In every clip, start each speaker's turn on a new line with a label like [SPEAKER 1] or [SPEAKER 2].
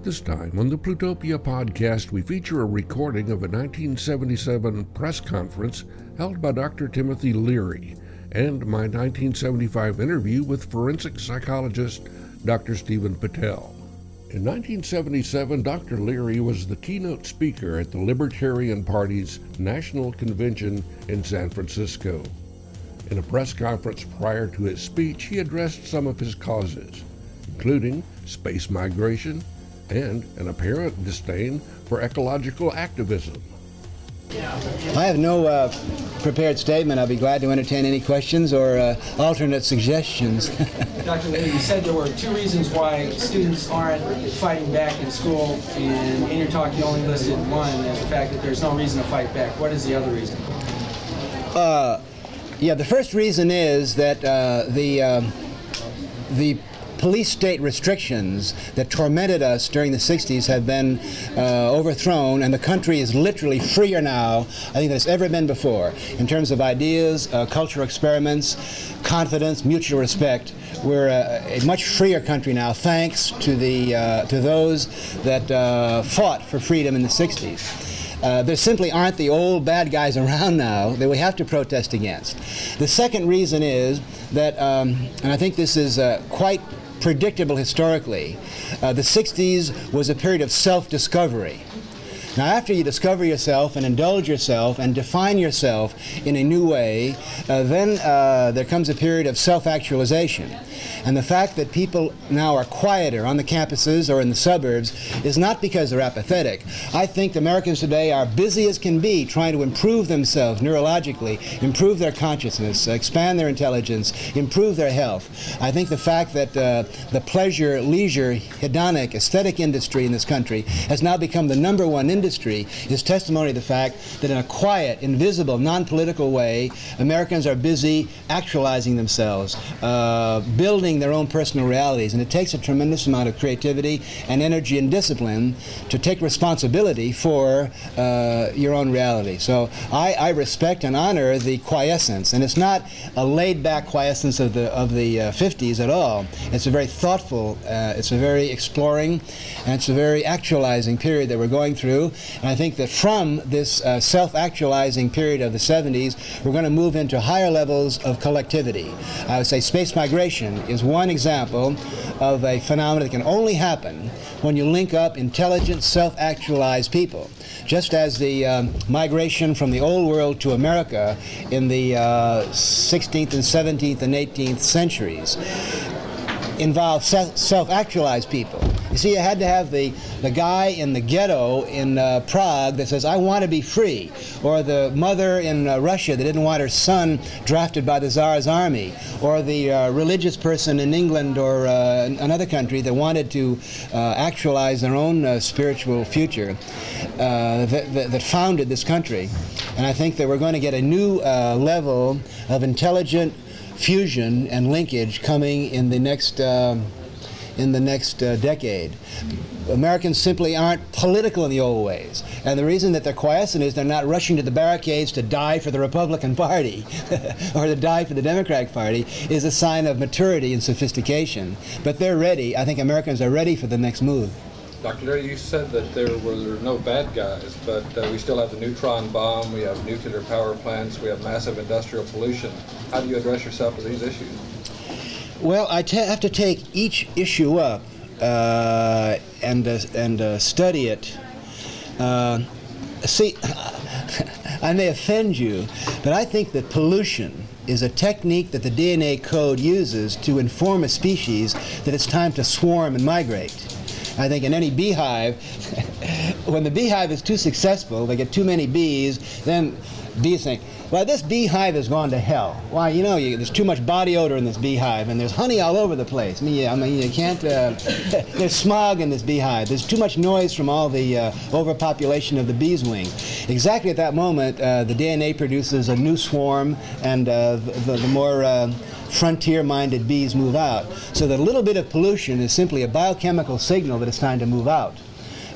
[SPEAKER 1] This time on the Plutopia podcast, we feature a recording of a 1977 press conference held by Dr. Timothy Leary and my 1975 interview with forensic psychologist Dr. Stephen Pittel. In 1977, Dr. Leary was the keynote speaker at the Libertarian Party's National Convention in San Francisco. In a press conference prior to his speech, he addressed some of his causes, including space migration and an apparent disdain for ecological activism.
[SPEAKER 2] I have no prepared statement. I'll be glad to entertain any questions or alternate suggestions.
[SPEAKER 3] Dr. Leary, you said there were two reasons why students aren't fighting back in school, and in your talk you only listed one as the fact that there's no reason to fight back. What is the other reason?
[SPEAKER 2] Yeah, the first reason is that the police state restrictions that tormented us during the 60s have been overthrown, and the country is literally freer now, I think, than it's ever been before, in terms of ideas, cultural experiments, confidence, mutual respect. We're a much freer country now, thanks to those that fought for freedom in the 60s. There simply aren't the old bad guys around now that we have to protest against. The second reason is that, and I think this is quite predictable historically, the 60s was a period of self-discovery. Now, after you discover yourself and indulge yourself and define yourself in a new way, then there comes a period of self-actualization. And the fact that people now are quieter on the campuses or in the suburbs is not because they're apathetic. I think Americans today are busy as can be trying to improve themselves neurologically, improve their consciousness, expand their intelligence, improve their health. I think the fact that the pleasure, leisure, hedonic, aesthetic industry in this country has now become the #1 industry is testimony to the fact that in a quiet, invisible, non-political way, Americans are busy actualizing themselves, building their own personal realities, and it takes a tremendous amount of creativity and energy and discipline to take responsibility for your own reality. So I respect and honor the quiescence, and it's not a laid-back quiescence of the 50s at all. It's a very thoughtful, it's a very exploring, and it's a very actualizing period that we're going through. And I think that from this self-actualizing period of the 70s, we're going to move into higher levels of collectivity. I would say space migration is one example of a phenomenon that can only happen when you link up intelligent, self-actualized people. Just as the migration from the old world to America in the 16th and 17th and 18th centuries involved self-actualized people. You see, you had to have the guy in the ghetto in Prague that says, I want to be free, or the mother in Russia that didn't want her son drafted by the Tsar's army, or the religious person in England or another country that wanted to actualize their own spiritual future that founded this country. And I think that we're going to get a new level of intelligent fusion and linkage coming in the next decade. Americans simply aren't political in the old ways, and the reason that they're quiescent is they're not rushing to the barricades to die for the Republican Party or to die for the Democratic Party is a sign of maturity and sophistication. But they're ready. I think Americans are ready for the next move.
[SPEAKER 4] Dr. Leary, you said that there were no bad guys, but we still have the neutron bomb, we have nuclear power plants, we have massive industrial pollution. How do you address yourself to these issues?
[SPEAKER 2] Well, I have to take each issue up and study it. See, I may offend you, but I think that pollution is a technique that the DNA code uses to inform a species that it's time to swarm and migrate. I think in any beehive, when the beehive is too successful, they get too many bees, then bees think, well, this beehive has gone to hell. Why, you know, there's too much body odor in this beehive, and there's honey all over the place. I mean you can't, there's smog in this beehive. There's too much noise from all the overpopulation of the bee's wing. Exactly at that moment, the DNA produces a new swarm, and the more frontier-minded bees move out. So that a little bit of pollution is simply a biochemical signal that it's time to move out.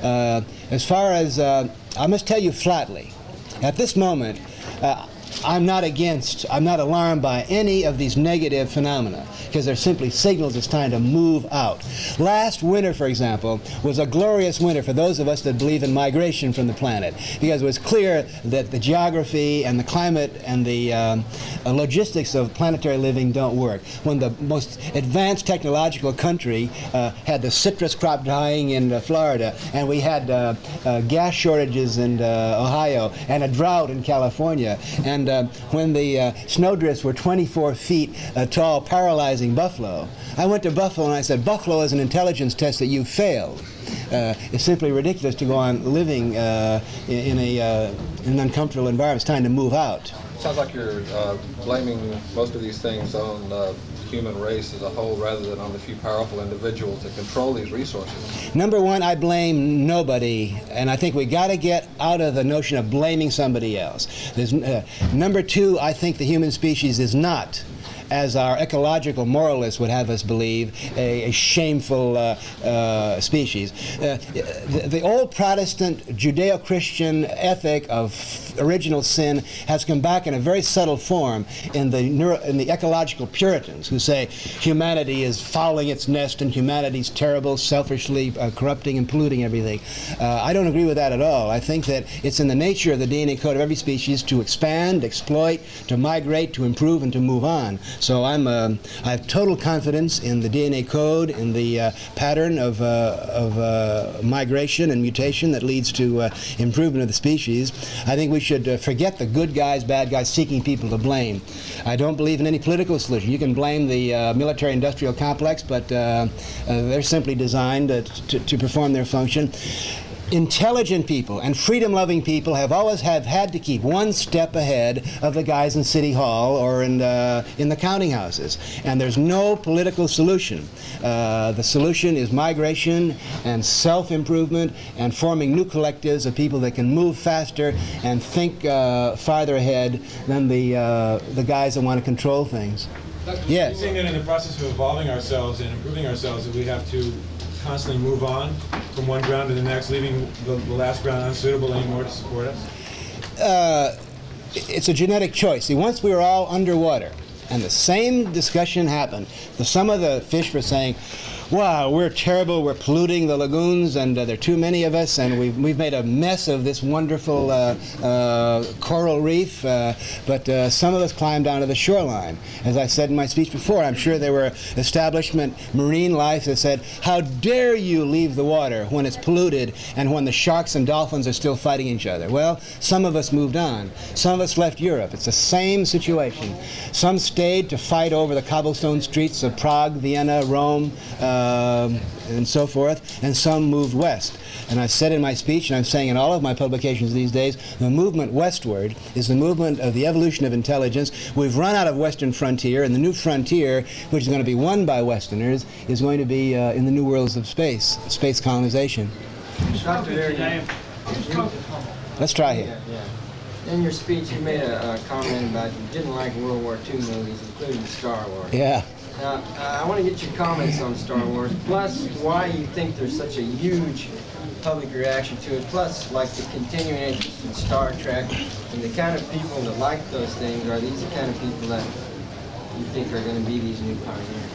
[SPEAKER 2] As far as, I must tell you flatly, at this moment, I'm not alarmed by any of these negative phenomena, because they're simply signals it's time to move out. Last winter, for example, was a glorious winter for those of us that believe in migration from the planet, because it was clear that the geography and the climate and the logistics of planetary living don't work. When the most advanced technological country had the citrus crop dying in Florida, and we had gas shortages in Ohio, and a drought in California, and when the snowdrifts were 24 feet tall, paralyzing Buffalo, I went to Buffalo and I said, Buffalo is an intelligence test that you failed. It's simply ridiculous to go on living in an uncomfortable environment. It's time to move out.
[SPEAKER 4] Sounds like you're blaming most of these things on the human race as a whole rather than on the few powerful individuals that control these resources.
[SPEAKER 2] Number one, I blame nobody, and I think we got to get out of the notion of blaming somebody else. Number two, I think the human species is not, as our ecological moralists would have us believe, a shameful species. The old Protestant Judeo-Christian ethic of original sin has come back in a very subtle form in the ecological Puritans, who say humanity is fouling its nest and humanity's terrible, selfishly corrupting and polluting everything. I don't agree with that at all. I think that it's in the nature of the DNA code of every species to expand, exploit, to migrate, to improve, and to move on. So I have total confidence in the DNA code, in the pattern of migration and mutation that leads to improvement of the species. I think we should forget the good guys, bad guys, seeking people to blame. I don't believe in any political solution. You can blame the military-industrial complex, but they're simply designed to perform their function. Intelligent people and freedom-loving people have always had to keep one step ahead of the guys in City Hall or in the counting houses. And there's no political solution. The solution is migration and self-improvement and forming new collectives of people that can move faster and think farther ahead than the guys that want to control things. Yes?
[SPEAKER 5] You're saying that in the process of evolving ourselves and improving ourselves, that we have to constantly move on from one ground to the next, leaving the last ground unsuitable anymore to support us?
[SPEAKER 2] It's a genetic choice. See, once we were all underwater, and the same discussion happened, some of the fish were saying, wow, we're terrible, we're polluting the lagoons, and there are too many of us, and we've made a mess of this wonderful coral reef, but some of us climbed down to the shoreline. As I said in my speech before, I'm sure there were establishment marine life that said, how dare you leave the water when it's polluted and when the sharks and dolphins are still fighting each other? Well, some of us moved on. Some of us left Europe. It's the same situation. Some stayed to fight over the cobblestone streets of Prague, Vienna, Rome, and so forth, and some moved west. And I said in my speech, and I'm saying in all of my publications these days, the movement westward is the movement of the evolution of intelligence. We've run out of western frontier, and the new frontier, which is going to be won by Westerners, is going to be in the new worlds of space colonization. Let's try here.
[SPEAKER 6] In your speech, you made a comment about you didn't like World War II movies, including Star Wars.
[SPEAKER 2] Yeah.
[SPEAKER 6] Now, I want to get your comments on Star Wars, plus why you think there's such a huge public reaction to it, plus like the continuing interest in Star Trek, and the kind of people that like those things. Are these the kind of people that you think are going to be these new pioneers?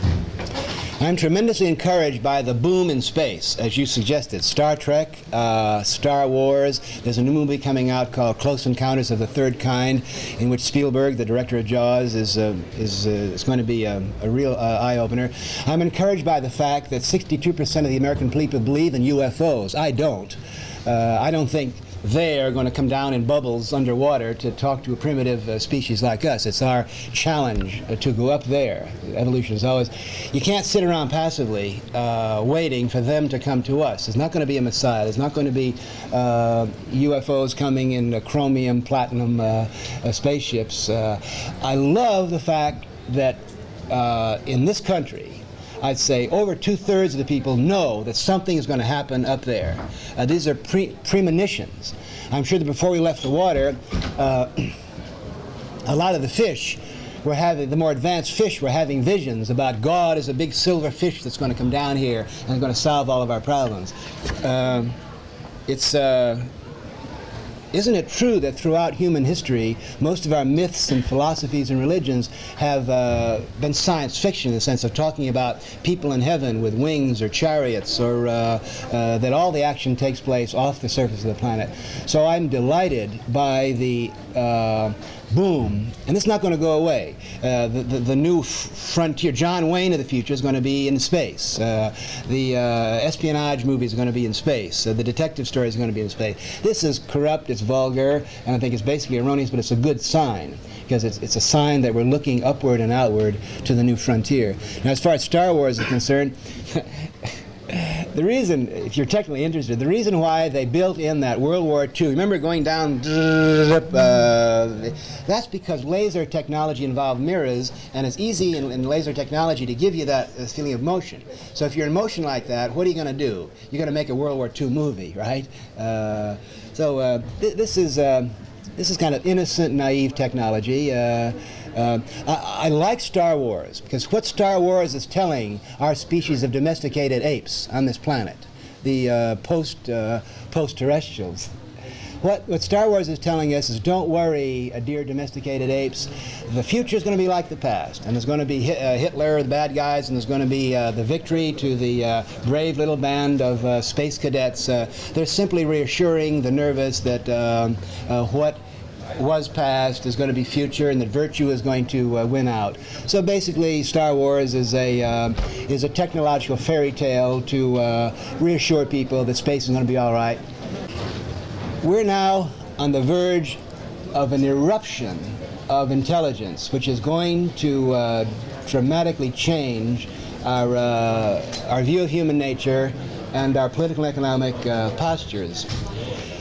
[SPEAKER 2] I'm tremendously encouraged by the boom in space, as you suggested. Star Trek, Star Wars. There's a new movie coming out called Close Encounters of the Third Kind, in which Spielberg, the director of Jaws, is going to be a real eye-opener. I'm encouraged by the fact that 62% of the American people believe in UFOs. I don't. I don't think they are going to come down in bubbles underwater to talk to a primitive species like us. It's our challenge to go up there. Evolution is always, you can't sit around passively waiting for them to come to us. There's not going to be a Messiah. There's not going to be UFOs coming in chromium, platinum spaceships. I love the fact that in this country, I'd say over 2/3 of the people know that something is going to happen up there. These are premonitions. I'm sure that before we left the water, a lot of the fish were having, the more advanced fish were having visions about God as a big silver fish that's going to come down here and going to solve all of our problems. isn't it true that throughout human history, most of our myths and philosophies and religions have been science fiction, in the sense of talking about people in heaven with wings or chariots, or that all the action takes place off the surface of the planet? So I'm delighted by the boom, and it's not going to go away. The new frontier, John Wayne of the future is going to be in space. The espionage movies are going to be in space. The detective stories are going to be in space. This is corrupt, it's vulgar, and I think it's basically erroneous, but it's a good sign, because it's a sign that we're looking upward and outward to the new frontier. Now, as far as Star Wars is concerned, the reason, if you're technically interested, the reason why they built in that World War II, remember going down, that's because laser technology involved mirrors, and it's easy in laser technology to give you that feeling of motion. So if you're in motion like that, what are you going to do? You're going to make a World War II movie, right? This is kind of innocent, naive technology. I like Star Wars, because what Star Wars is telling our species of domesticated apes on this planet, the post-terrestrials, what Star Wars is telling us is, don't worry, dear domesticated apes, the future is going to be like the past, and there's going to be Hitler, the bad guys, and there's going to be the victory to the brave little band of space cadets. They're simply reassuring the nervous that what was past is going to be future, and that virtue is going to win out. So basically, Star Wars is a technological fairy tale to reassure people that space is going to be all right. We're now on the verge of an eruption of intelligence, which is going to dramatically change our view of human nature and our political and economic postures.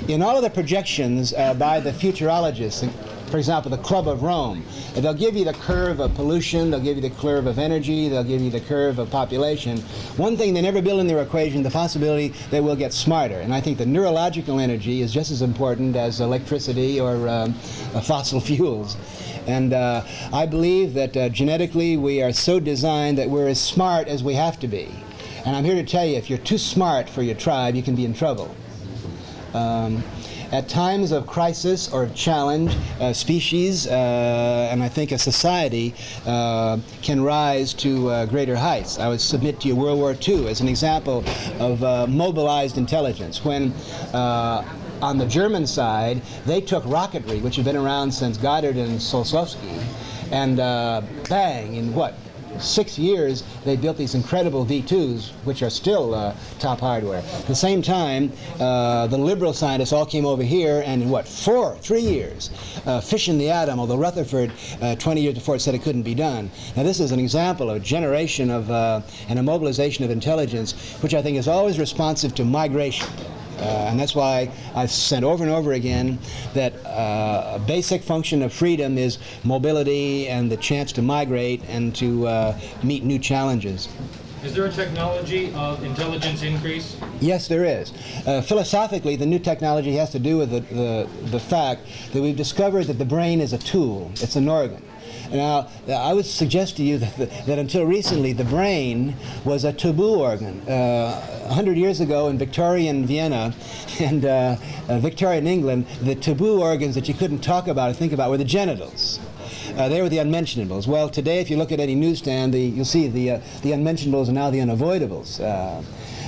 [SPEAKER 2] In all of the projections by the futurologists, for example, the Club of Rome, they'll give you the curve of pollution, they'll give you the curve of energy, they'll give you the curve of population. One thing they never build in their equation, the possibility that we'll get smarter. And I think the neurological energy is just as important as electricity or fossil fuels. And I believe that genetically we are so designed that we're as smart as we have to be. And I'm here to tell you, if you're too smart for your tribe, you can be in trouble. At times of crisis or challenge, species and I think a society can rise to greater heights. I would submit to you World War II as an example of mobilized intelligence, when on the German side they took rocketry, which had been around since Goddard and Solsovsky, and bang, in what, 6 years, they built these incredible V2s, which are still top hardware. At the same time, the liberal scientists all came over here, and in what, 3 years, fissioned the atom, although Rutherford, 20 years before, said it couldn't be done. Now, this is an example of a generation of, and a mobilization of intelligence, which I think is always responsive to migration. And that's why I've said over and over again that a basic function of freedom is mobility and the chance to migrate and to meet new challenges.
[SPEAKER 7] Is there a technology of intelligence increase?
[SPEAKER 2] Yes, there is. Philosophically, the new technology has to do with the fact that we've discovered that the brain is a tool, it's an organ. Now, I would suggest to you that until recently, the brain was a taboo organ. 100 years ago in Victorian Vienna and Victorian England, the taboo organs that you couldn't talk about or think about were the genitals. They were the unmentionables. Well, today, if you look at any newsstand, you'll see the unmentionables are now the unavoidables.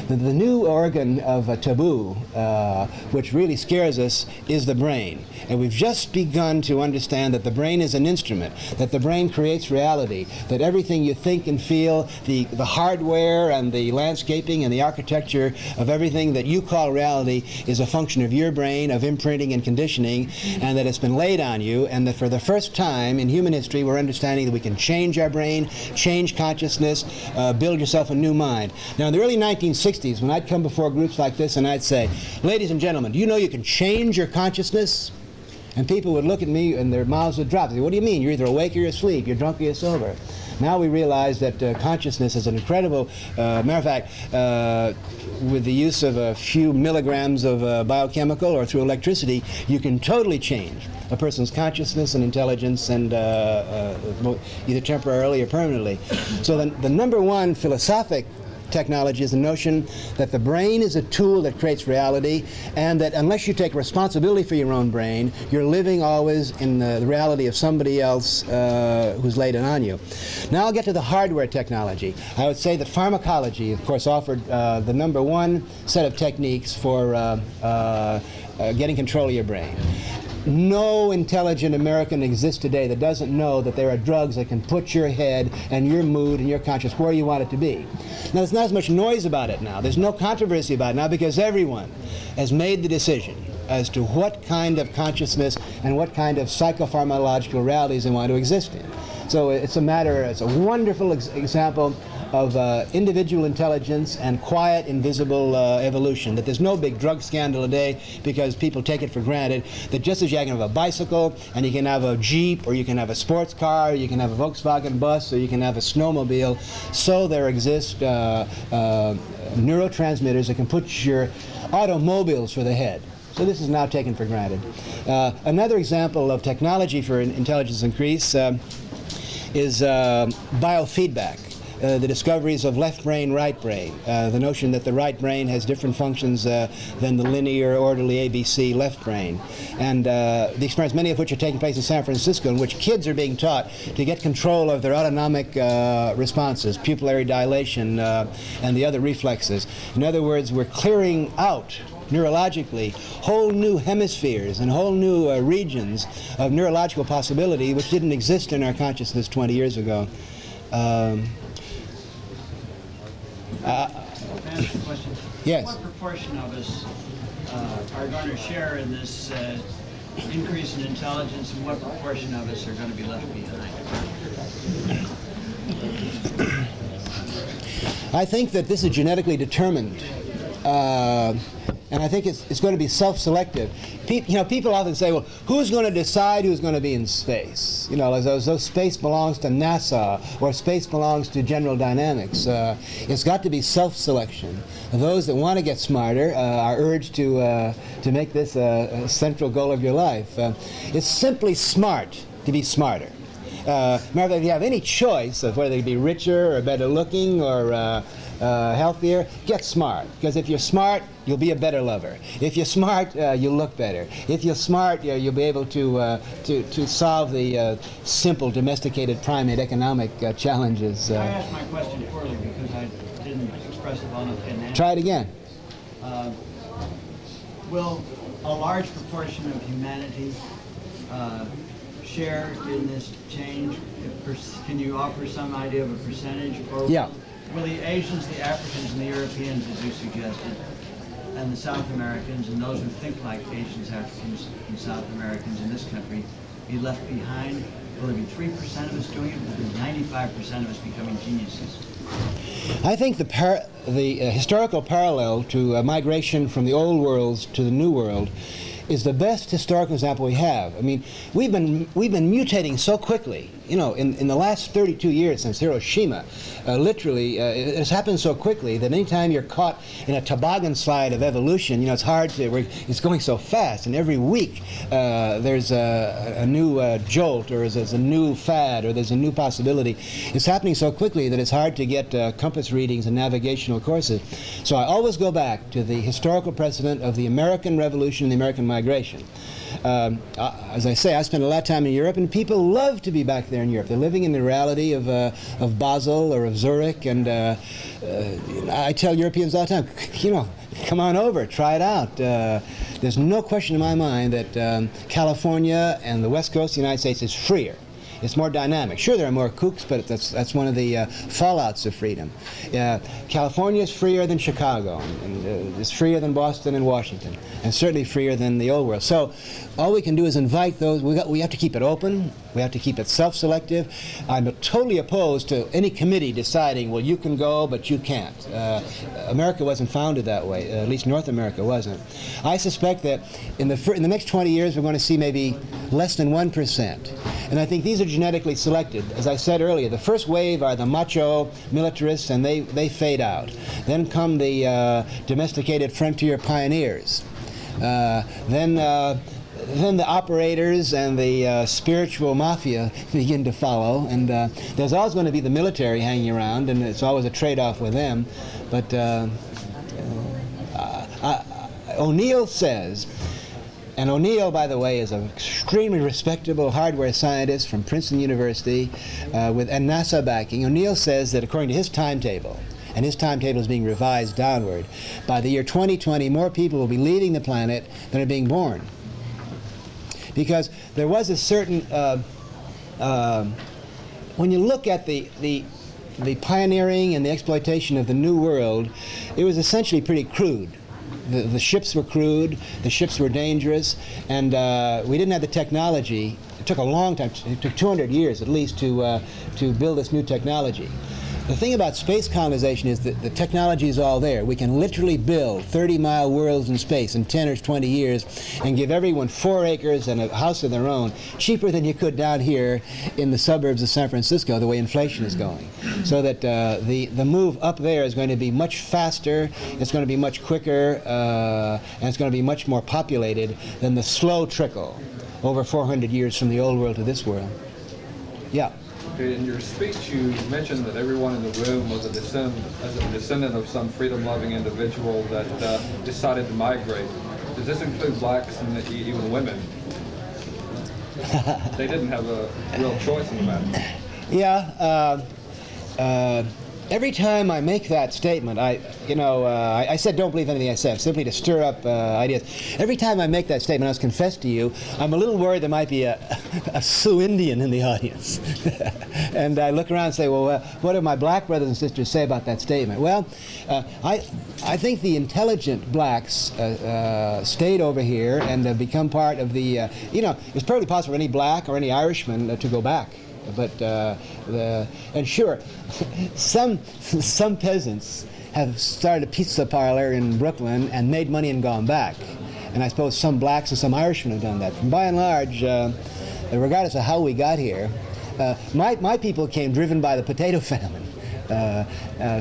[SPEAKER 2] The new organ of a taboo, which really scares us, is the brain. And we've just begun to understand that the brain is an instrument, that the brain creates reality, that everything you think and feel, the hardware and the landscaping and the architecture of everything that you call reality is a function of your brain, of imprinting and conditioning, and that it's been laid on you, and that for the first time in human history we're understanding that we can change our brain, change consciousness, build yourself a new mind. Now, in the early 1960s, when I'd come before groups like this and I'd say, ladies and gentlemen, do you know you can change your consciousness? And people would look at me and their mouths would drop. They'd say, what do you mean? You're either awake or you're asleep. You're drunk or you're sober. Now we realize that consciousness is an incredible, matter of fact, with the use of a few milligrams of biochemical or through electricity, you can totally change a person's consciousness and intelligence, and either temporarily or permanently. So the number one philosophic technology is the notion that the brain is a tool that creates reality, and that unless you take responsibility for your own brain, you're living always in the reality of somebody else who's laid it on you. Now I'll get to the hardware technology. I would say that pharmacology, of course, offered the #1 set of techniques for getting control of your brain. No intelligent American exists today that doesn't know that there are drugs that can put your head and your mood and your conscience where you want it to be. Now, there's not as much noise about it now. There's no controversy about it now because everyone has made the decision as to what kind of consciousness and what kind of psychopharmacological realities they want to exist in. So it's a wonderful example of individual intelligence and quiet, invisible evolution, that there's no big drug scandal today because people take it for granted, that just as you can have a bicycle, and you can have a Jeep, or you can have a sports car, or you can have a Volkswagen bus, or you can have a snowmobile, so there exist neurotransmitters that can put your automobiles for the head. So this is now taken for granted. Another example of technology for intelligence increase is biofeedback. The discoveries of left brain, right brain, the notion that the right brain has different functions than the linear, orderly ABC left brain, and the experiments, many of which are taking place in San Francisco, in which kids are being taught to get control of their autonomic responses, pupillary dilation, and the other reflexes. In other words, we're clearing out neurologically whole new hemispheres and whole new regions of neurological possibility which didn't exist in our consciousness 20 years ago.
[SPEAKER 8] Ask a question.
[SPEAKER 2] Yes.
[SPEAKER 8] What proportion of us are going to share in this increase in intelligence, and what proportion of us are going to be left behind?
[SPEAKER 2] I think that this is genetically determined, and I think it's going to be self-selective. People often say, well, who's going to decide who's going to be in space? You know, as though space belongs to NASA or space belongs to General Dynamics. It's got to be self-selection. Those that want to get smarter are urged to make this a central goal of your life. It's simply smart to be smarter. Matter of fact, if you have any choice of whether you be richer or better looking or healthier, get smart. Because if you're smart, you'll be a better lover. If you're smart, you'll look better. If you're smart, you'll be able to solve the simple domesticated primate economic challenges.
[SPEAKER 8] I asked my question poorly because I didn't express it well enough in answer.
[SPEAKER 2] Try it again.
[SPEAKER 8] Will a large proportion of humanity share in this change? Can you offer some idea of a percentage? Or
[SPEAKER 2] yeah.
[SPEAKER 8] Will the Asians, the Africans, and the Europeans, as you suggested, and the South Americans, and those who think like Asians, Africans, and South Americans in this country, be left behind? Will there be 3% of us doing it? Will there be 95% of us becoming geniuses?
[SPEAKER 2] I think the historical parallel to migration from the old worlds to the new world is the best historical example we have. I mean, we've been mutating so quickly. You know, in the last 32 years since Hiroshima, literally, it has happened so quickly that anytime you're caught in a toboggan slide of evolution, you know, it's hard to, it's going so fast, and every week there's a new jolt, or there's a new fad, or there's a new possibility. It's happening so quickly that it's hard to get compass readings and navigational courses. So I always go back to the historical precedent of the American Revolution and the American migration. As I say, I spent a lot of time in Europe, and people love to be back there in Europe. They're living in the reality of Basel or of Zurich, and I tell Europeans all the time, you know, come on over, try it out. There's no question in my mind that California and the West Coast of the United States is freer. It's more dynamic. Sure, there are more kooks, but that's one of the fallouts of freedom. California is freer than Chicago, and it's freer than Boston and Washington, and certainly freer than the old world. So all we can do is invite those. We have to keep it open. We have to keep it self-selective. I'm totally opposed to any committee deciding, well, you can go, but you can't. America wasn't founded that way. At least North America wasn't. I suspect that in the next 20 years, we're going to see maybe less than 1%. And I think these are genetically selected. As I said earlier, the first wave are the macho militarists, and they fade out. Then come the domesticated frontier pioneers. Then then the operators and the spiritual mafia begin to follow, and there's always going to be the military hanging around, and it's always a trade-off with them. But O'Neill says, and O'Neill, by the way, is an extremely respectable hardware scientist from Princeton University and NASA backing. O'Neill says that according to his timetable, and his timetable is being revised downward, by the year 2020, more people will be leaving the planet than are being born. Because there was a certain, when you look at the pioneering and the exploitation of the New World, it was essentially pretty crude. The ships were crude, the ships were dangerous, and we didn't have the technology. It took a long time, it took 200 years at least to build this new technology. The thing about space colonization is that the technology is all there. We can literally build 30-mile worlds in space in 10 or 20 years and give everyone 4 acres and a house of their own, cheaper than you could down here in the suburbs of San Francisco, the way inflation is going. So that the move up there is going to be much faster, it's going to be much quicker, and it's going to be much more populated than the slow trickle over 400 years from the old world to this world. Yeah.
[SPEAKER 4] In your speech, you mentioned that everyone in the room was a descendant of some freedom-loving individual that decided to migrate. Does this include blacks and even women? They didn't have a real choice in the matter.
[SPEAKER 2] Yeah. Every time I make that statement, I said don't believe anything I said, simply to stir up ideas. Every time I make that statement, I must confess to you, I'm a little worried there might be a Sioux Indian in the audience. And I look around and say, well, what do my black brothers and sisters say about that statement? Well, I think the intelligent blacks stayed over here and have become part of the, it's perfectly possible for any black or any Irishman to go back. But and sure, some peasants have started a pizza parlor in Brooklyn and made money and gone back, and I suppose some blacks and some Irishmen have done that. And by and large, regardless of how we got here, my people came driven by the potato famine.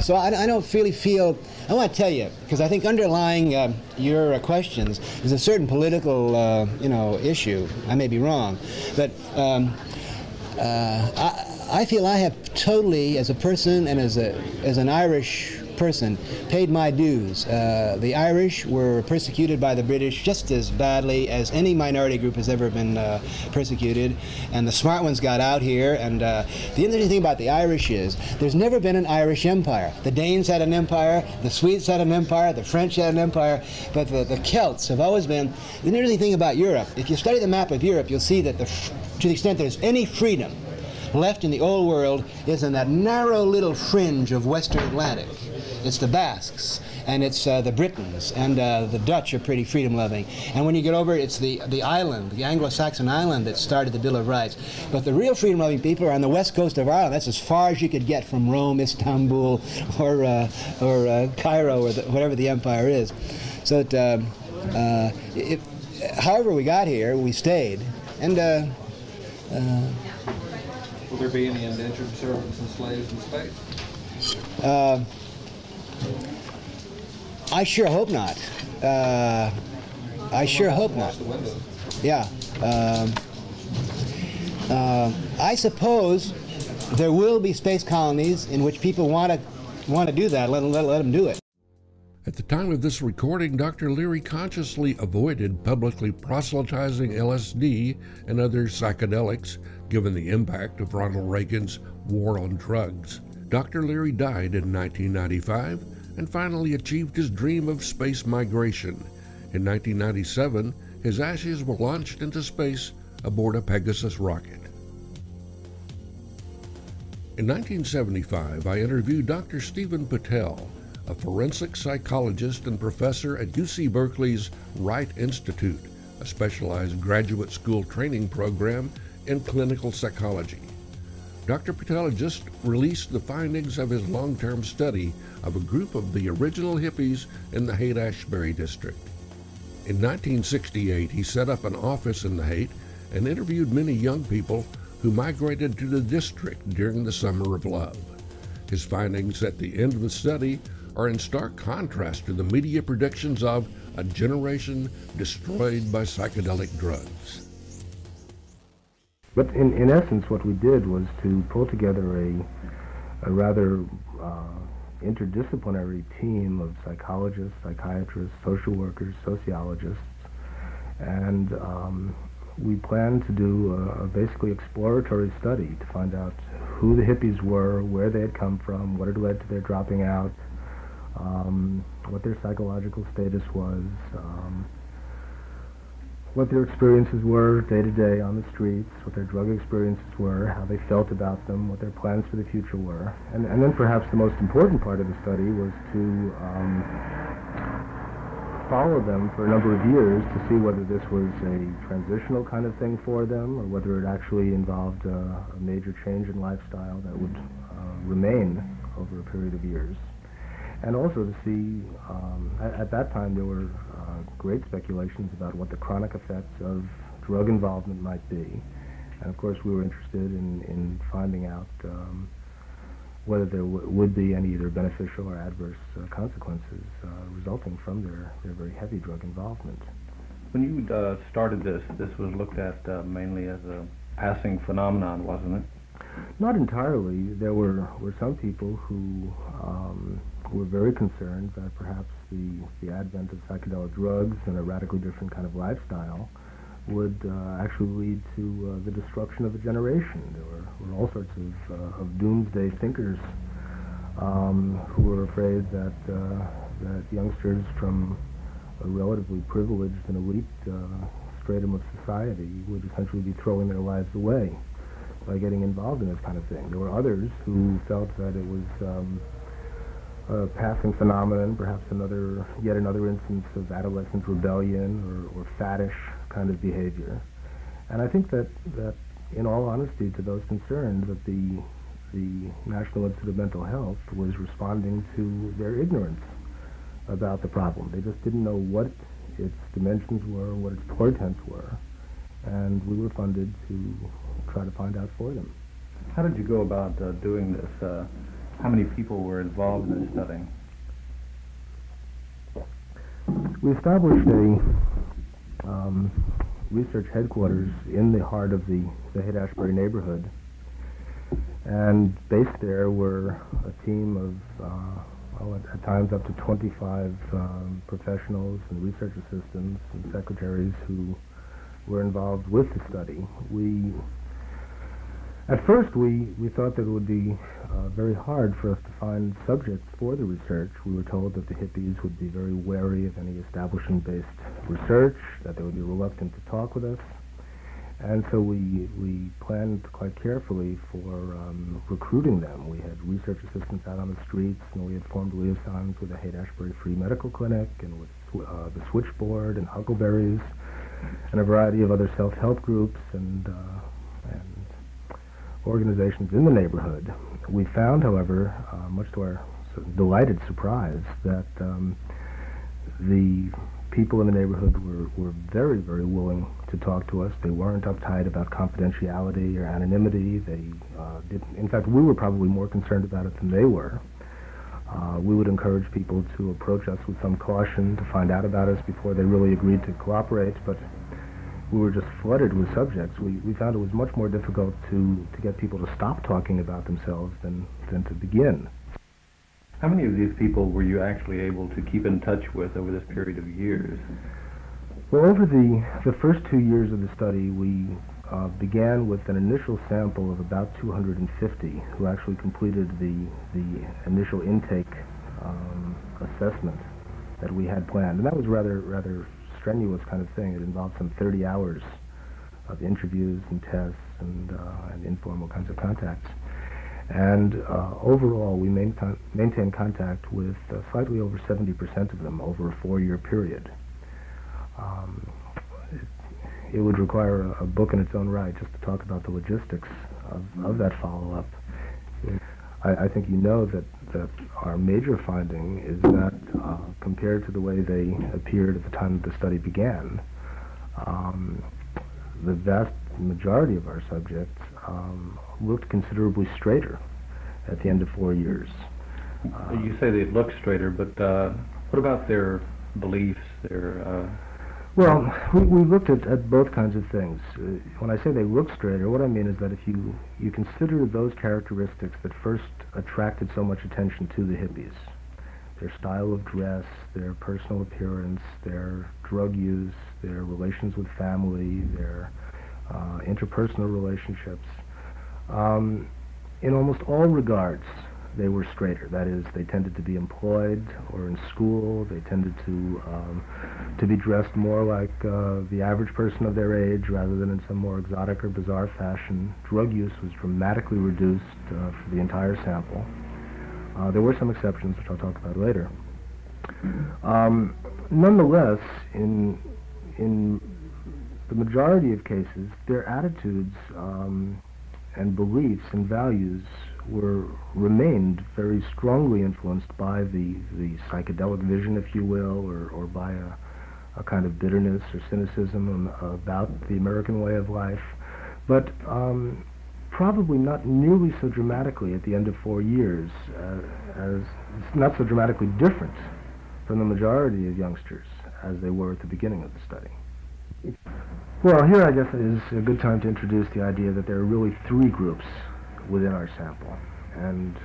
[SPEAKER 2] So I don't really feel. I want to tell you, because I think underlying your questions is a certain political issue. I may be wrong, but. I feel I have totally, as a person and as an Irish person, paid my dues. The Irish were persecuted by the British just as badly as any minority group has ever been persecuted, and the smart ones got out here. And the interesting thing about the Irish is there's never been an Irish empire. The Danes had an empire, the Swedes had an empire, the French had an empire, but the Celts have always been. The interesting thing about Europe, if you study the map of Europe, you'll see that to the extent there's any freedom left in the old world is in that narrow little fringe of Western Atlantic. It's the Basques, and it's the Britons, and the Dutch are pretty freedom-loving. And when you get over, it's the island, the Anglo-Saxon island that started the Bill of Rights. But the real freedom-loving people are on the west coast of Ireland. That's as far as you could get from Rome, Istanbul, or Cairo, or whatever the empire is. So that, however we got here, we stayed. And
[SPEAKER 4] will there be any indentured servants and slaves in space?
[SPEAKER 2] I sure hope not. I sure hope not. Yeah. I suppose there will be space colonies in which people want to do that. Let them do it.
[SPEAKER 1] At the time of this recording, Dr. Leary consciously avoided publicly proselytizing LSD and other psychedelics, given the impact of Ronald Reagan's war on drugs. Dr. Leary died in 1995 and finally achieved his dream of space migration. In 1997, his ashes were launched into space aboard a Pegasus rocket. In 1975, I interviewed Dr. Stephen Pittel, a forensic psychologist and professor at UC Berkeley's Wright Institute, a specialized graduate school training program in clinical psychology. Dr. Pittel just released the findings of his long-term study of a group of the original hippies in the Haight-Ashbury district. In 1968, he set up an office in the Haight and interviewed many young people who migrated to the district during the Summer of Love. His findings at the end of the study are in stark contrast to the media predictions of a generation destroyed by psychedelic drugs.
[SPEAKER 9] But in essence, what we did was to pull together a rather interdisciplinary team of psychologists, psychiatrists, social workers, sociologists, and we planned to do a basically exploratory study to find out who the hippies were, where they had come from, what had led to their dropping out, what their psychological status was, what their experiences were day to day on the streets, what their drug experiences were, how they felt about them, what their plans for the future were. And then perhaps the most important part of the study was to follow them for a number of years to see whether this was a transitional kind of thing for them or whether it actually involved a major change in lifestyle that would remain over a period of years. And also to see, at that time there were great speculations about what the chronic effects of drug involvement might be. And of course we were interested in finding out whether there would be any either beneficial or adverse consequences resulting from their very heavy drug involvement.
[SPEAKER 10] When you started this was looked at mainly as a passing phenomenon, wasn't it?
[SPEAKER 9] Not entirely. There were some people who were very concerned that perhaps the advent of psychedelic drugs and a radically different kind of lifestyle would actually lead to the destruction of a generation. There were all sorts of doomsday thinkers who were afraid that youngsters from a relatively privileged and elite stratum of society would essentially be throwing their lives away by getting involved in this kind of thing. There were others who felt that it was a passing phenomenon, perhaps yet another instance of adolescent rebellion or faddish kind of behavior. And I think that in all honesty to those concerned, that the National Institute of Mental Health was responding to their ignorance about the problem. They just didn't know what its dimensions were, what its portents were, and we were funded to try to find out for them.
[SPEAKER 10] How did you go about doing this? How many people were involved in this study?
[SPEAKER 9] We established a research headquarters in the heart of the Haight-Ashbury neighborhood, and based there were a team of at times up to 25 professionals and research assistants and secretaries who were involved with the study. At first we thought that it would be very hard for us to find subjects for the research. We were told that the hippies would be very wary of any establishment-based research, that they would be reluctant to talk with us. And so we planned quite carefully for recruiting them. We had research assistants out on the streets, and we had formed liaisons with the Haight-Ashbury Free Medical Clinic and with the Switchboard and Huckleberries and a variety of other self-help groups and organizations in the neighborhood. We found, however, much to our delighted surprise, that the people in the neighborhood were very, very willing to talk to us. They weren't uptight about confidentiality or anonymity. In fact, we were probably more concerned about it than they were. We would encourage people to approach us with some caution to find out about us before they really agreed to cooperate, but we were just flooded with subjects. We found it was much more difficult to get people to stop talking about themselves than to begin.
[SPEAKER 10] How many of these people were you actually able to keep in touch with over this period of years?
[SPEAKER 9] Well, over the first 2 years of the study, we began with an initial sample of about 250 who actually completed the initial intake assessment that we had planned. And that was rather strenuous kind of thing. It involved some 30 hours of interviews and tests and informal kinds of contacts. And overall, we maintained contact with slightly over 70% of them over a 4-year period. It would require a book in its own right just to talk about the logistics of that follow-up. I think you know that our major finding is that compared to the way they appeared at the time that the study began, the vast majority of our subjects looked considerably straighter at the end of 4 years.
[SPEAKER 10] You say they look straighter, but what about their beliefs, their...
[SPEAKER 9] Well, we looked at both kinds of things. When I say they look straighter, what I mean is that if you consider those characteristics that first attracted so much attention to the hippies, their style of dress, their personal appearance, their drug use, their relations with family, their interpersonal relationships, in almost all regards, they were straighter. That is, they tended to be employed or in school. They tended to be dressed more like the average person of their age rather than in some more exotic or bizarre fashion. Drug use was dramatically reduced for the entire sample. There were some exceptions, which I'll talk about later. Nonetheless, in the majority of cases, their attitudes and beliefs and values remained very strongly influenced by the psychedelic vision, if you will, or by a kind of bitterness or cynicism about the American way of life, but probably not nearly so dramatically at the end of 4 years, as not so dramatically different from the majority of youngsters as they were at the beginning of the study. Well, here I guess is a good time to introduce the idea that there are really 3 groups within our sample, and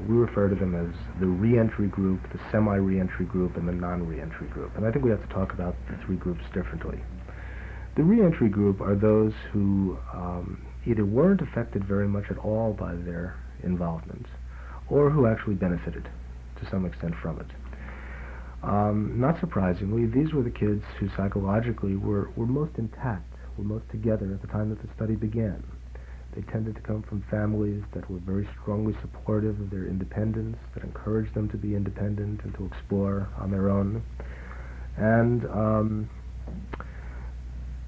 [SPEAKER 9] we refer to them as the re-entry group, the semi-re-entry group, and the non-re-entry group. And I think we have to talk about the 3 groups differently. The re-entry group are those who either weren't affected very much at all by their involvement, or who actually benefited to some extent from it. Not surprisingly, these were the kids who psychologically were most intact, were most together at the time that the study began. They tended to come from families that were very strongly supportive of their independence, that encouraged them to be independent and to explore on their own. And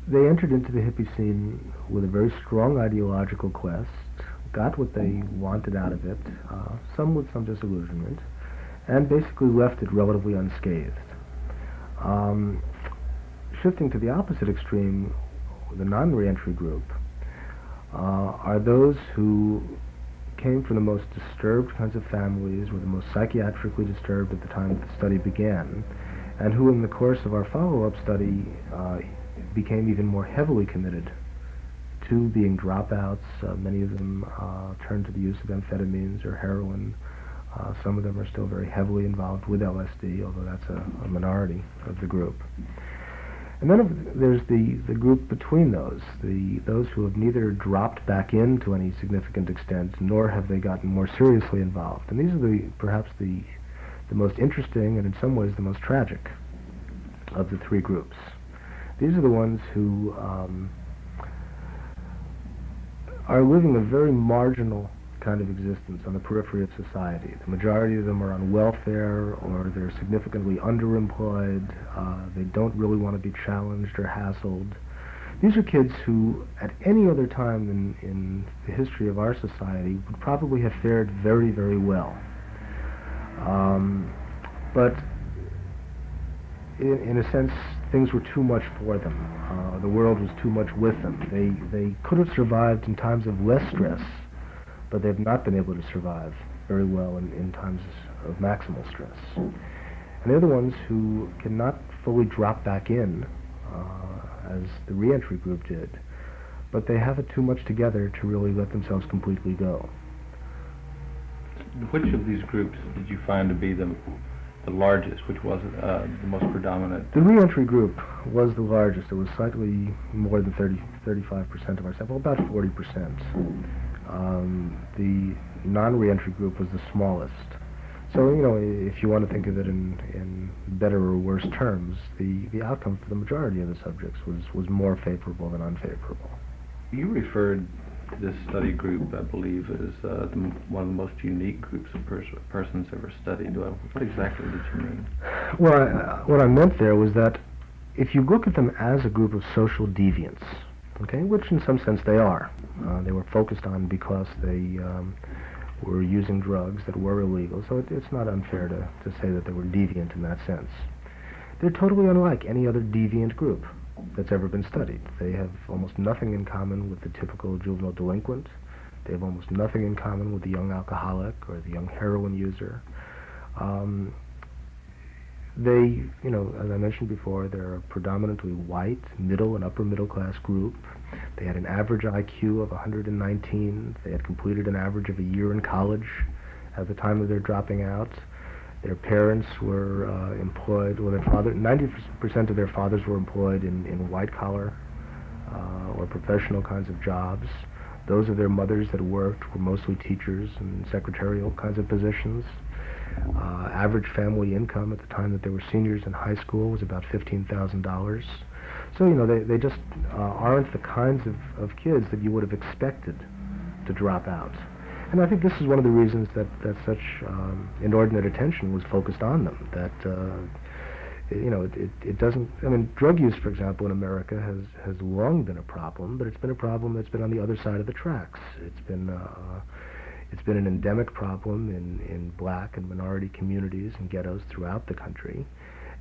[SPEAKER 9] they entered into the hippie scene with a very strong ideological quest, got what they wanted out of it, some with some disillusionment, and basically left it relatively unscathed. Shifting to the opposite extreme, the non-reentry group, are those who came from the most disturbed kinds of families, were the most psychiatrically disturbed at the time that the study began, and who in the course of our follow-up study became even more heavily committed to being dropouts. Many of them turned to the use of amphetamines or heroin. Some of them are still very heavily involved with LSD, although that's a minority of the group. And then there's the group between those who have neither dropped back in to any significant extent, nor have they gotten more seriously involved. And these are perhaps the most interesting and in some ways the most tragic of the 3 groups. These are the ones who are living a very marginal kind of existence on the periphery of society. The majority of them are on welfare, or they're significantly underemployed. They don't really want to be challenged or hassled. These are kids who, at any other time in the history of our society, would probably have fared very, very well. But in a sense, things were too much for them. The world was too much with them. They could have survived in times of less stress, but they've not been able to survive very well in times of maximal stress. And they're the ones who cannot fully drop back in, as the re-entry group did, but they have it too much together to really let themselves completely go.
[SPEAKER 10] Which of these groups did you find to be the largest? Which was the most predominant?
[SPEAKER 9] The re-entry group was the largest. It was slightly more than 35% of our sample, about 40%. The non-re-entry group was the smallest. So, if you want to think of it in better or worse terms, the outcome for the majority of the subjects was more favorable than unfavorable.
[SPEAKER 10] You referred to this study group, I believe, as one of the most unique groups of persons ever studied. What exactly did you mean?
[SPEAKER 9] Well, what I meant there was that if you look at them as a group of social deviants, okay, which in some sense they are. They were focused on because they were using drugs that were illegal, so it's not unfair to say that they were deviant in that sense. They're totally unlike any other deviant group that's ever been studied. They have almost nothing in common with the typical juvenile delinquent. They have almost nothing in common with the young alcoholic or the young heroin user. They, as I mentioned before, they're a predominantly white, middle and upper middle class group. They had an average IQ of 119. They had completed an average of a year in college at the time of their dropping out. Their parents were employed, 90% of their fathers were employed in white collar or professional kinds of jobs. Those of their mothers that worked were mostly teachers and secretarial kinds of positions. Average family income at the time that they were seniors in high school was about $15,000. So, they just aren't the kinds of kids that you would have expected to drop out. And I think this is one of the reasons that such inordinate attention was focused on them, that, it doesn't, drug use, for example, in America has long been a problem, but it's been a problem that's been on the other side of the tracks. It's been an endemic problem in black and minority communities and ghettos throughout the country,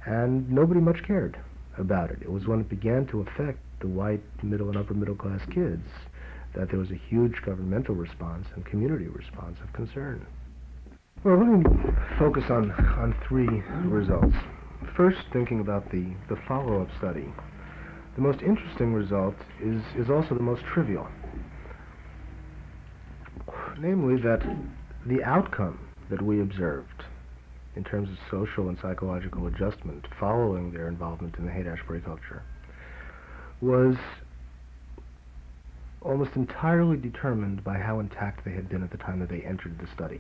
[SPEAKER 9] and nobody much cared about it. It was when it began to affect the white, middle, and upper middle class kids that there was a huge governmental response and community response of concern. Well, let me focus on three results. First, thinking about the follow-up study. The most interesting result is also the most trivial. Namely, that the outcome that we observed in terms of social and psychological adjustment following their involvement in the Haight-Ashbury culture was almost entirely determined by how intact they had been at the time that they entered the study.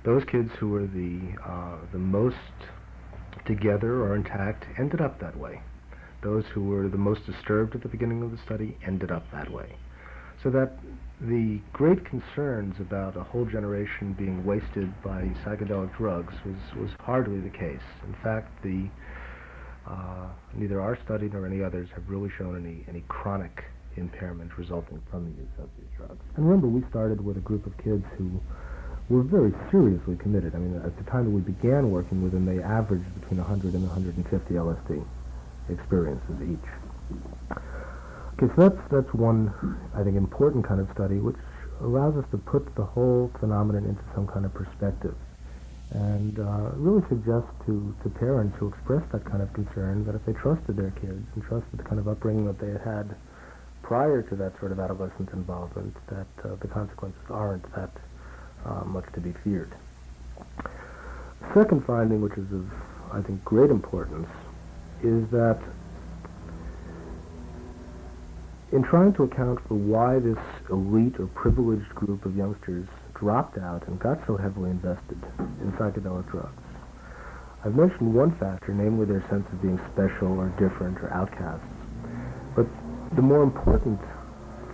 [SPEAKER 9] Those kids who were the most together or intact ended up that way. Those who were the most disturbed at the beginning of the study ended up that way. So that the great concerns about a whole generation being wasted by psychedelic drugs was hardly the case. In fact, neither our study nor any others have really shown any chronic impairment resulting from the use of these drugs. And remember, we started with a group of kids who were very seriously committed. At the time that we began working with them, they averaged between 100 and 150 LSD experiences each. Okay, so that's one, I think, important kind of study, which allows us to put the whole phenomenon into some kind of perspective, and really suggests to parents who express that kind of concern that if they trusted their kids and trusted the kind of upbringing that they had prior to that sort of adolescent involvement, that the consequences aren't that much to be feared. Second finding, which is of, I think, great importance, is that in trying to account for why this elite or privileged group of youngsters dropped out and got so heavily invested in psychedelic drugs, I've mentioned one factor, namely their sense of being special or different or outcasts. But the more important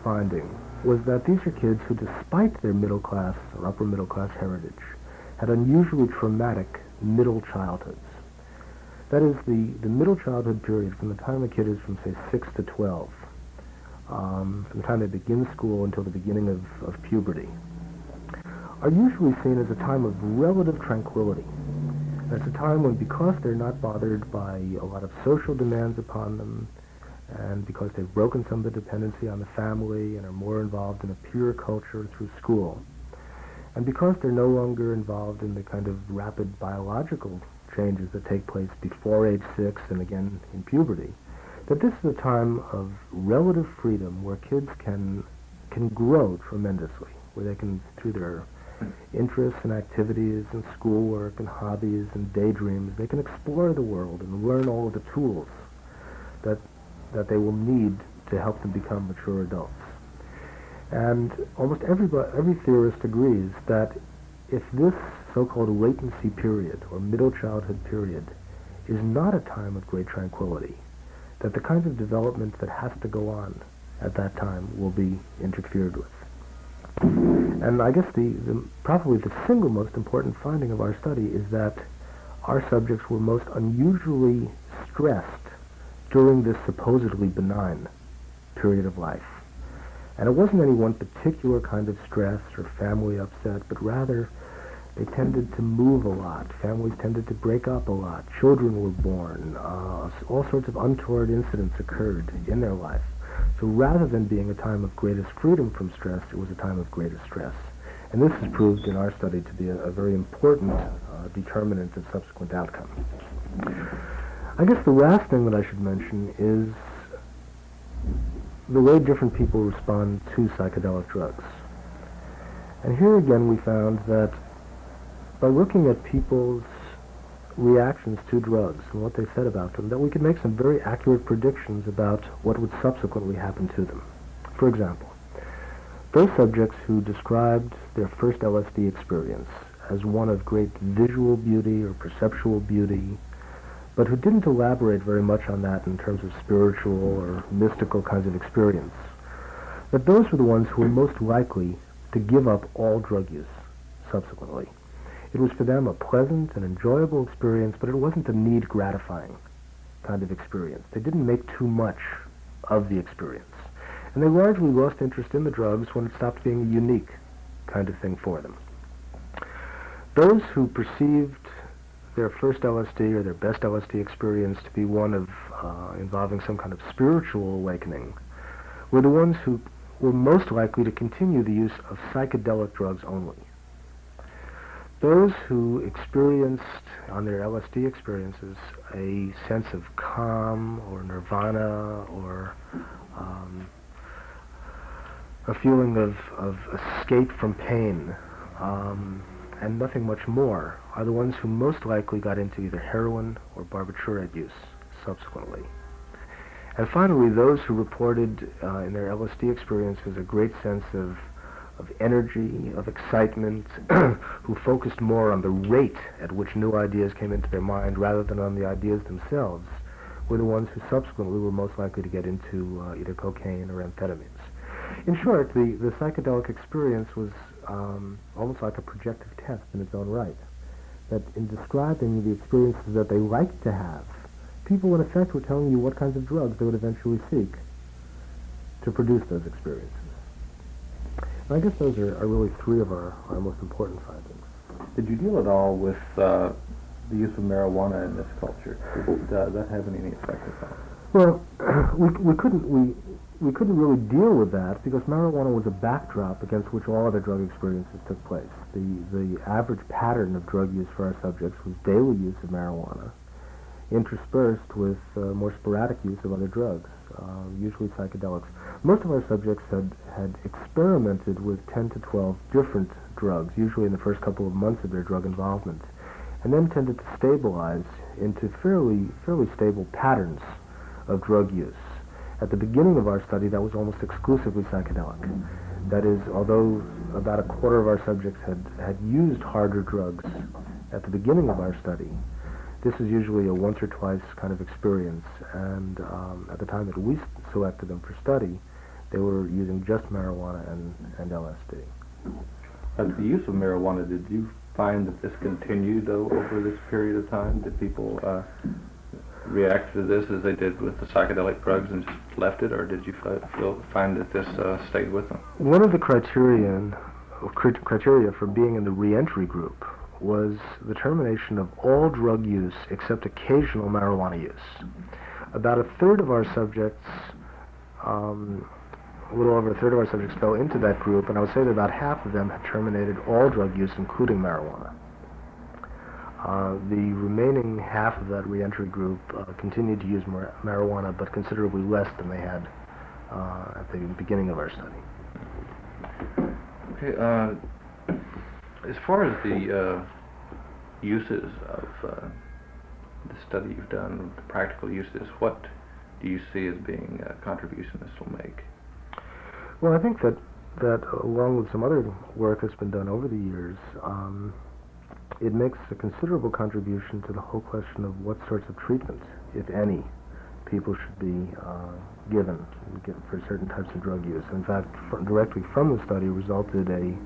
[SPEAKER 9] finding was that these are kids who, despite their middle class or upper middle class heritage, had unusually traumatic middle childhoods. That is, the middle childhood period from the time a kid is from, say, 6 to 12, from the time they begin school until the beginning of puberty, are usually seen as a time of relative tranquility. That's a time when, because they're not bothered by a lot of social demands upon them, and because they've broken some of the dependency on the family and are more involved in a pure culture through school, and because they're no longer involved in the kind of rapid biological changes that take place before age 6 and again in puberty, that this is a time of relative freedom where kids can grow tremendously, where they can, through their interests and activities and schoolwork and hobbies and daydreams, they can explore the world and learn all of the tools that they will need to help them become mature adults. And almost every theorist agrees that if this so-called latency period or middle childhood period is not a time of great tranquility, that the kinds of development that has to go on at that time will be interfered with. And I guess probably the single most important finding of our study is that our subjects were most unusually stressed during this supposedly benign period of life. And it wasn't any one particular kind of stress or family upset, but rather they tended to move a lot. Families tended to break up a lot. Children were born. All sorts of untoward incidents occurred in their life. So rather than being a time of greatest freedom from stress, it was a time of greatest stress. And this has proved in our study to be a very important determinant of subsequent outcome. I guess the last thing that I should mention is the way different people respond to psychedelic drugs. And here again we found that by looking at people's reactions to drugs and what they said about them, that we could make some very accurate predictions about what would subsequently happen to them. For example, those subjects who described their first LSD experience as one of great visual beauty or perceptual beauty, but who didn't elaborate very much on that in terms of spiritual or mystical kinds of experience, that those were the ones who were most likely to give up all drug use subsequently. It was for them a pleasant and enjoyable experience, but it wasn't a need-gratifying kind of experience. They didn't make too much of the experience. And they largely lost interest in the drugs when it stopped being a unique kind of thing for them. Those who perceived their first LSD or their best LSD experience to be one of involving some kind of spiritual awakening were the ones who were most likely to continue the use of psychedelic drugs only. Those who experienced on their LSD experiences a sense of calm or nirvana or a feeling of escape from pain and nothing much more are the ones who most likely got into either heroin or barbiturate use subsequently. And finally, those who reported in their LSD experiences a great sense of energy, of excitement, who focused more on the rate at which new ideas came into their mind rather than on the ideas themselves, were the ones who subsequently were most likely to get into either cocaine or amphetamines. In short, the psychedelic experience was almost like a projective test in its own right, that in describing the experiences that they liked to have, people in effect were telling you what kinds of drugs they would eventually seek to produce those experiences. And I guess those are really three of our most important findings.
[SPEAKER 10] Did you deal at all with the use of marijuana in this culture? Did that have any effect at all?
[SPEAKER 9] Well, we couldn't really deal with that because marijuana was a backdrop against which all other drug experiences took place. The average pattern of drug use for our subjects was daily use of marijuana, interspersed with more sporadic use of other drugs, usually psychedelics. Most of our subjects had experimented with 10 to 12 different drugs, usually in the first couple of months of their drug involvement, and then tended to stabilize into fairly stable patterns of drug use. At the beginning of our study, that was almost exclusively psychedelic. That is, although about a quarter of our subjects had used harder drugs at the beginning of our study, this is usually a once or twice kind of experience, and at the time that we selected them for study, they were using just marijuana and LSD.
[SPEAKER 10] The use of marijuana, did you find that this continued over this period of time? Did people react to this as they did with the psychedelic drugs and just left it, or did you find that this stayed with them?
[SPEAKER 9] One of the criteria for being in the reentry group was the termination of all drug use except occasional marijuana use. About a third of our subjects, a little over a third of our subjects fell into that group, and I would say that about half of them had terminated all drug use, including marijuana. The remaining half of that reentry group continued to use marijuana, but considerably less than they had at the beginning of our study.
[SPEAKER 10] Okay, as far as the uses of the study you've done, the practical uses, what do you see as being a contribution this will make?
[SPEAKER 9] Well, I think that along with some other work that's been done over the years, it makes a considerable contribution to the whole question of what sorts of treatment, if any, people should be given for certain types of drug use. In fact, directly from the study resulted a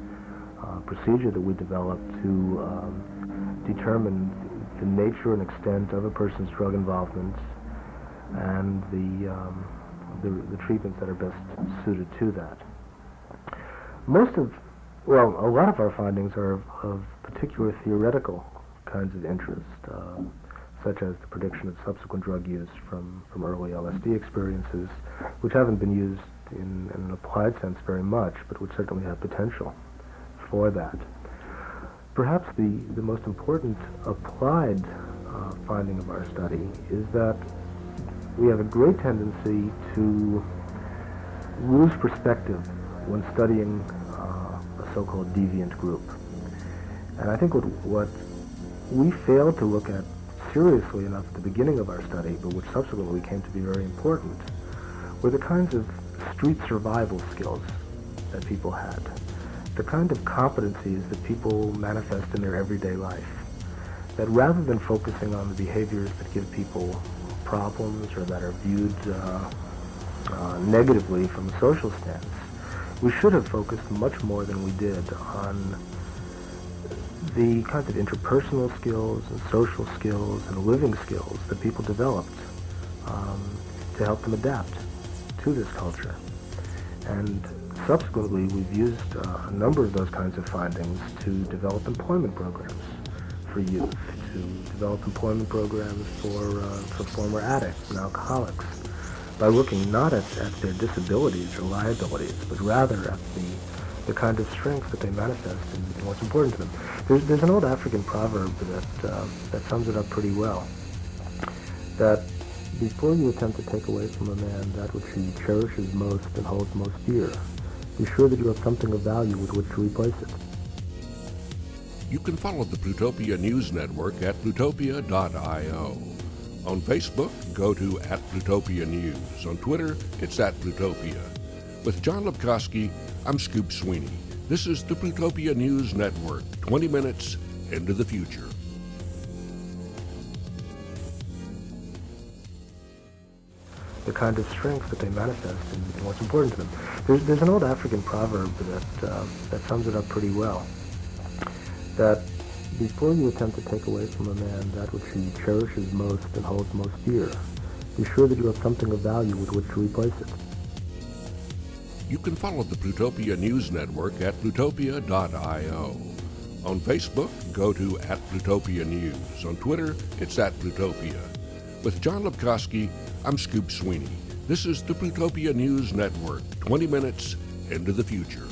[SPEAKER 9] procedure that we developed to determine the nature and extent of a person's drug involvement and the treatments that are best suited to that. A lot of our findings are of particular theoretical kinds of interest, such as the prediction of subsequent drug use from early LSD experiences, which haven't been used in an applied sense very much, but which certainly have potential for that. Perhaps the most important applied finding of our study is that we have a great tendency to lose perspective when studying a so-called deviant group. And I think what we failed to look at seriously enough at the beginning of our study, but which subsequently came to be very important, were the kinds of street survival skills that people had, the kind of competencies that people manifest in their everyday life, that rather than focusing on the behaviors that give people problems or that are viewed negatively from a social stance, we should have focused much more than we did on the kinds of interpersonal skills and social skills and living skills that people developed to help them adapt to this culture. And subsequently, we've used a number of those kinds of findings to develop employment programs for youth, to develop employment programs for former addicts and alcoholics, by looking not at their disabilities or liabilities, but rather at the kind of strengths that they manifest and what's important to them. There's an old African proverb that sums it up pretty well, that before you attempt to take away from a man that which he cherishes most and holds most dear, be sure that you have something of value with which to replace it.
[SPEAKER 1] You can follow the Plutopia News Network at plutopia.io. On Facebook, go to @Plutopia News. On Twitter, it's @Plutopia. With John Lepkowski, I'm Scoop Sweeney. This is the Plutopia News Network, 20 minutes into the future.
[SPEAKER 9] The kind of strengths that they manifest and what's important to them. There's an old African proverb that sums it up pretty well, that before you attempt to take away from a man that which he cherishes most and holds most dear, be sure that you have something of value with which to replace it.
[SPEAKER 1] You can follow the Plutopia News Network at plutopia.io. On Facebook, go to @Plutopia News. On Twitter, it's @Plutopia. With John Lepkowski, I'm Scoop Sweeney. This is the Plutopia News Network, 20 minutes into the future.